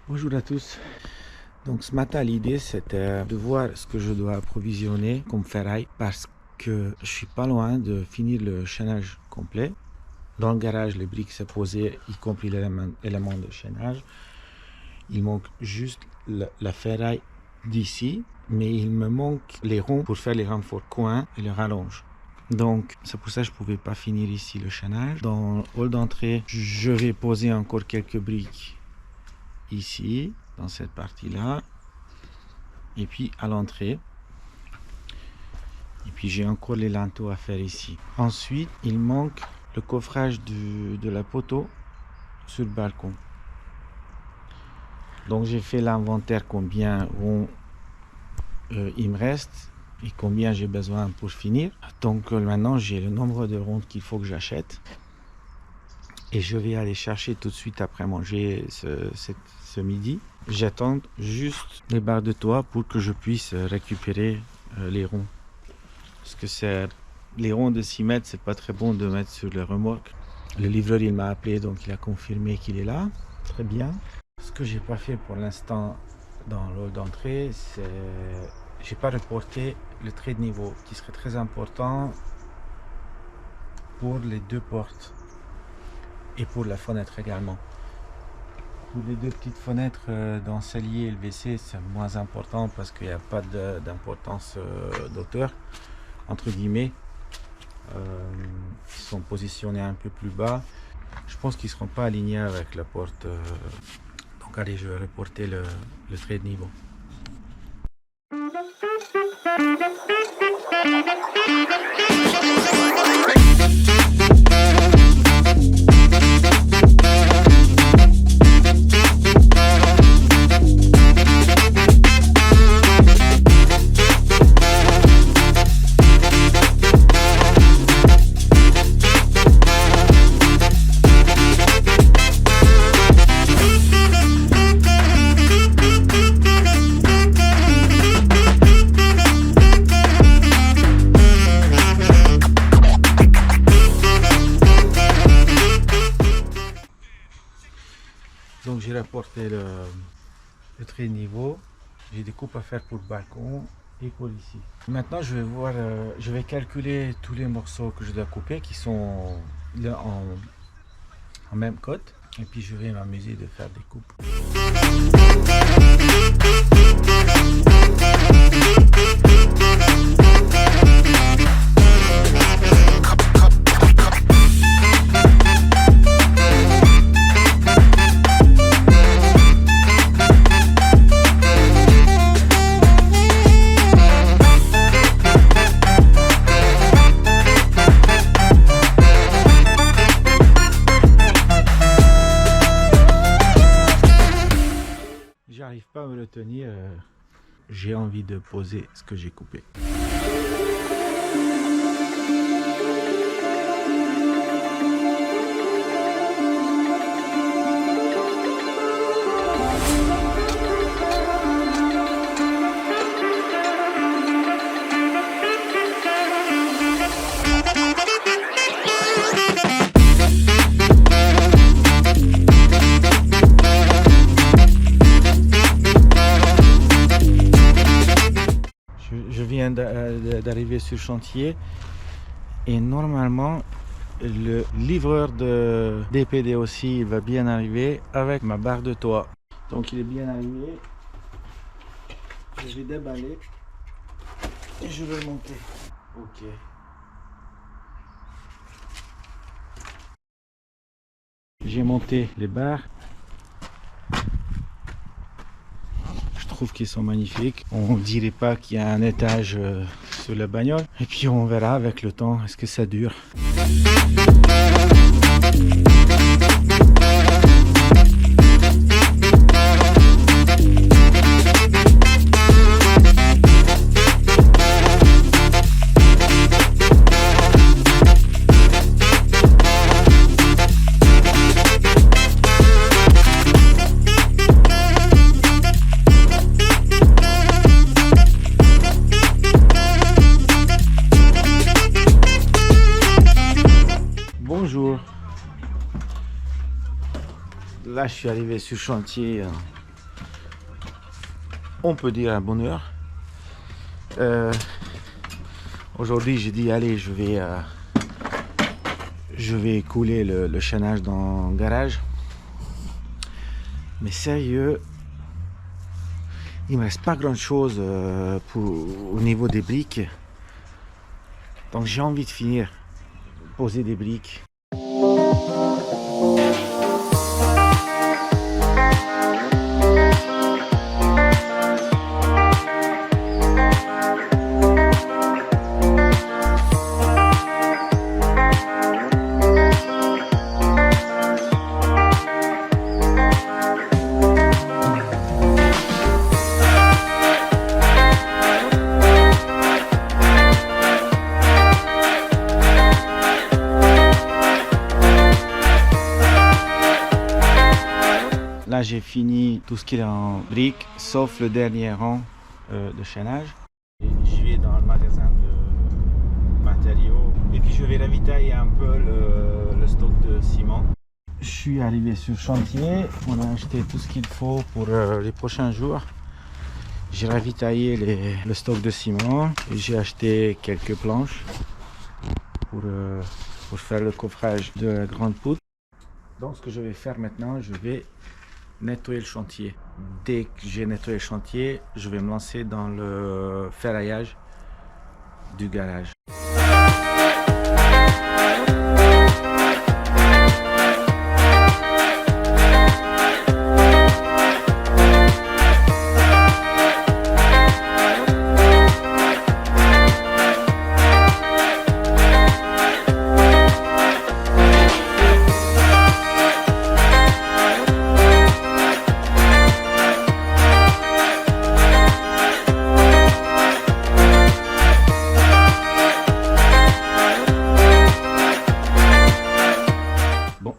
Bonjour à tous. Donc ce matin, l'idée c'était de voir ce que je dois approvisionner comme ferraille parce que je suis pas loin de finir le chaînage complet. Dans le garage, les briques sont posées, y compris l'élément de chaînage. Il manque juste la ferraille d'ici, mais il me manque les ronds pour faire les renforts coins et les rallonges. Donc c'est pour ça que je ne pouvais pas finir ici le chaînage. Dans le hall d'entrée, je vais poser encore quelques briques ici, dans cette partie-là. Et puis à l'entrée. Et puis j'ai encore les linteaux à faire ici. Ensuite, il manque le coffrage de la poteau sur le balcon. Donc j'ai fait l'inventaire combien il me reste et combien j'ai besoin pour finir. Donc maintenant j'ai le nombre de rondes qu'il faut que j'achète. Et je vais aller chercher tout de suite après manger ce midi. J'attends juste les barres de toit pour que je puisse récupérer les ronds. Parce que les ronds de 6 mètres, c'est pas très bon de mettre sur le remorque. Le livreur il m'a appelé, donc il a confirmé qu'il est là. Très bien. Ce que j'ai pas fait pour l'instant dans l'hall d'entrée, c'est j'ai pas reporté le trait de niveau qui serait très important pour les deux portes et pour la fenêtre également. Pour les deux petites fenêtres dans cellier et le WC, c'est moins important parce qu'il n'y a pas d'importance d'auteur entre guillemets. Ils sont positionnés un peu plus bas. Je pense qu'ils ne seront pas alignés avec la porte. Donc allez, je vais reporter le trait de niveau. Donc j'ai rapporté le trait de niveau, j'ai des coupes à faire pour le balcon et pour ici. Maintenant je vais voir, je vais calculer tous les morceaux que je dois couper qui sont là en même cote et puis je vais m'amuser de faire des coupes. J'arrive pas à me retenir, j'ai envie de poser ce que j'ai coupé. Je viens d'arriver sur le chantier et normalement le livreur de DPD aussi il va bien arriver avec ma barre de toit. Donc il est bien arrivé. Je vais déballer et je vais le monter. Ok. J'ai monté les barres. Je trouve qu'ils sont magnifiques. On dirait pas qu'il y a un étage sur la bagnole. Et puis on verra avec le temps est-ce que ça dure. Bonjour. Là, je suis arrivé sur le chantier on peut dire, un bonheur. Aujourd'hui, j'ai dit, allez, je vais couler le chaînage dans le garage. Mais sérieux, il me reste pas grand chose au niveau des briques. Donc j'ai envie de finir, poser des briques. Là, j'ai fini tout ce qui est en briques, sauf le dernier rang de chaînage. Je vais dans le magasin de matériaux et puis je vais ravitailler un peu le stock de ciment. Je suis arrivé sur le chantier, on a acheté tout ce qu'il faut pour les prochains jours. J'ai ravitaillé le stock de ciment et j'ai acheté quelques planches pour faire le coffrage de la grande poutre. Donc ce que je vais faire maintenant, je vais nettoyer le chantier. Dès que j'ai nettoyé le chantier, je vais me lancer dans le ferraillage du garage.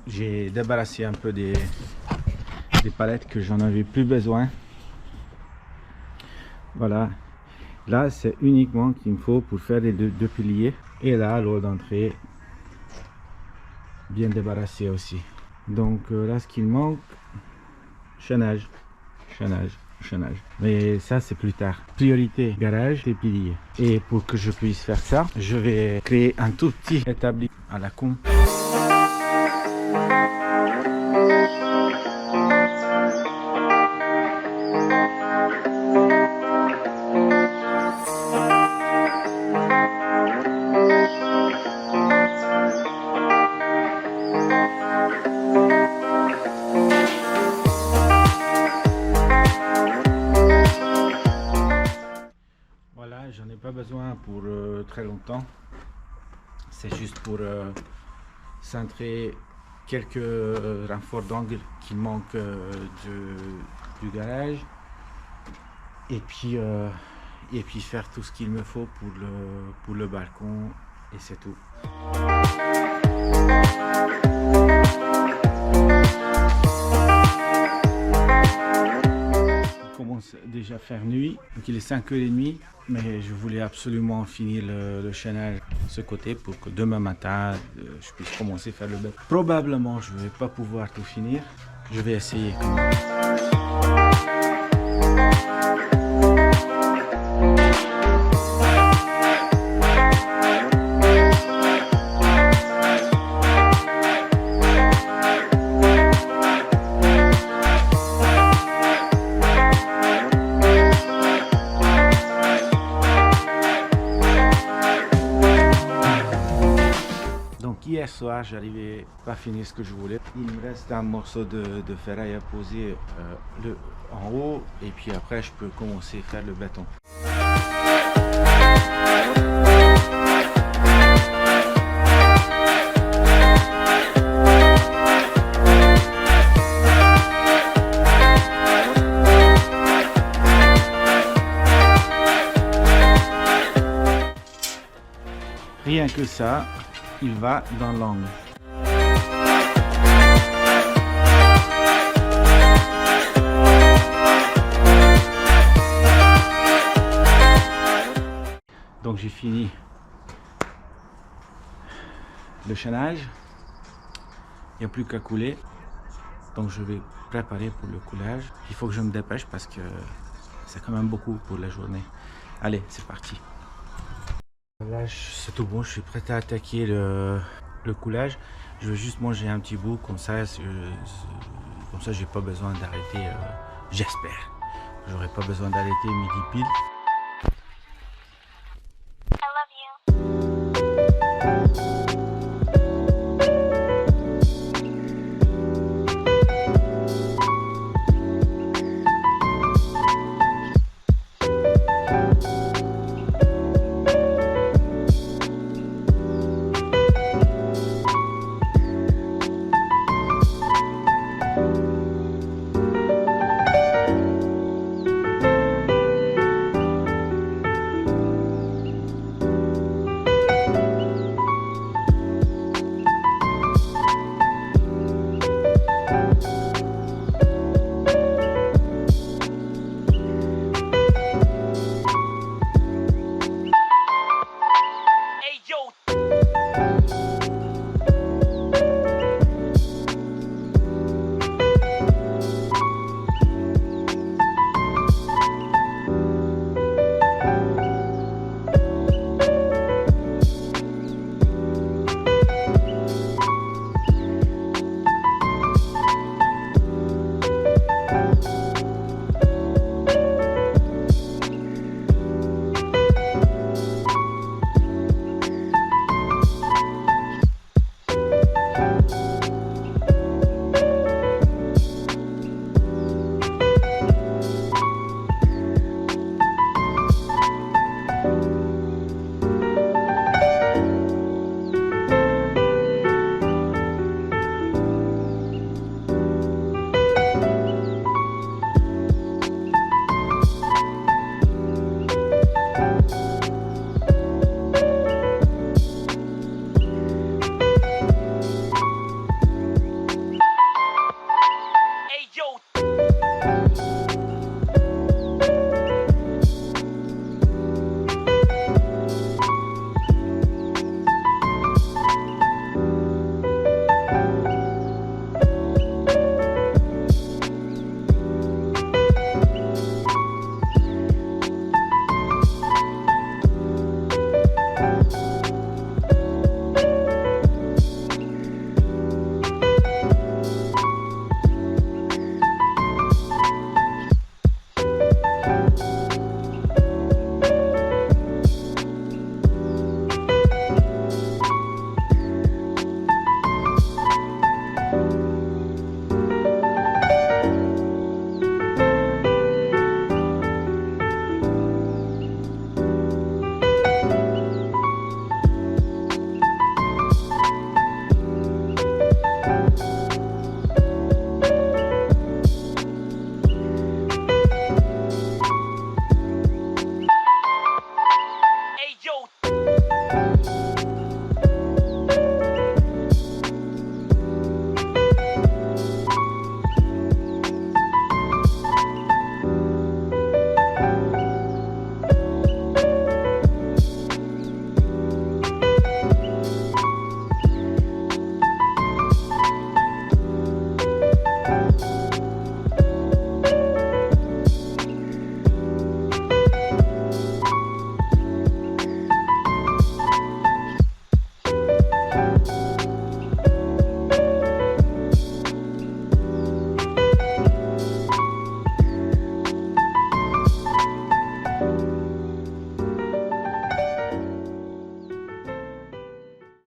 J'ai débarrassé un peu des palettes que j'en avais plus besoin. Voilà, là c'est uniquement qu'il me faut pour faire les deux piliers. Et là, l'eau d'entrée bien débarrassé aussi. Donc là, ce qu'il manque, chaînage. Mais ça c'est plus tard. Priorité garage et piliers. Et pour que je puisse faire ça, je vais créer un tout petit établi à la con. Voilà, j'en ai pas besoin pour très longtemps. C'est juste pour centrer quelques renforts d'angle qui manquent du garage et puis faire tout ce qu'il me faut pour le balcon et c'est tout. Il commence déjà à faire nuit, donc il est 5h30, mais je voulais absolument finir le chaînage de ce côté pour que demain matin je puisse commencer à faire le béton. Probablement je ne vais pas pouvoir tout finir, je vais essayer quand même. Hier soir, j'arrivais pas à finir ce que je voulais. Il me reste un morceau de ferraille à poser en haut et puis après je peux commencer à faire le béton. Rien que ça, il va dans l'angle. Donc j'ai fini le chaînage, il n'y a plus qu'à couler, donc je vais préparer pour le coulage. Il faut que je me dépêche parce que c'est quand même beaucoup pour la journée. Allez, c'est parti. Là, c'est tout bon, je suis prêt à attaquer le coulage. Je veux juste manger un petit bout, comme ça j'ai pas besoin d'arrêter, j'espère. J'aurai pas besoin d'arrêter midi pile.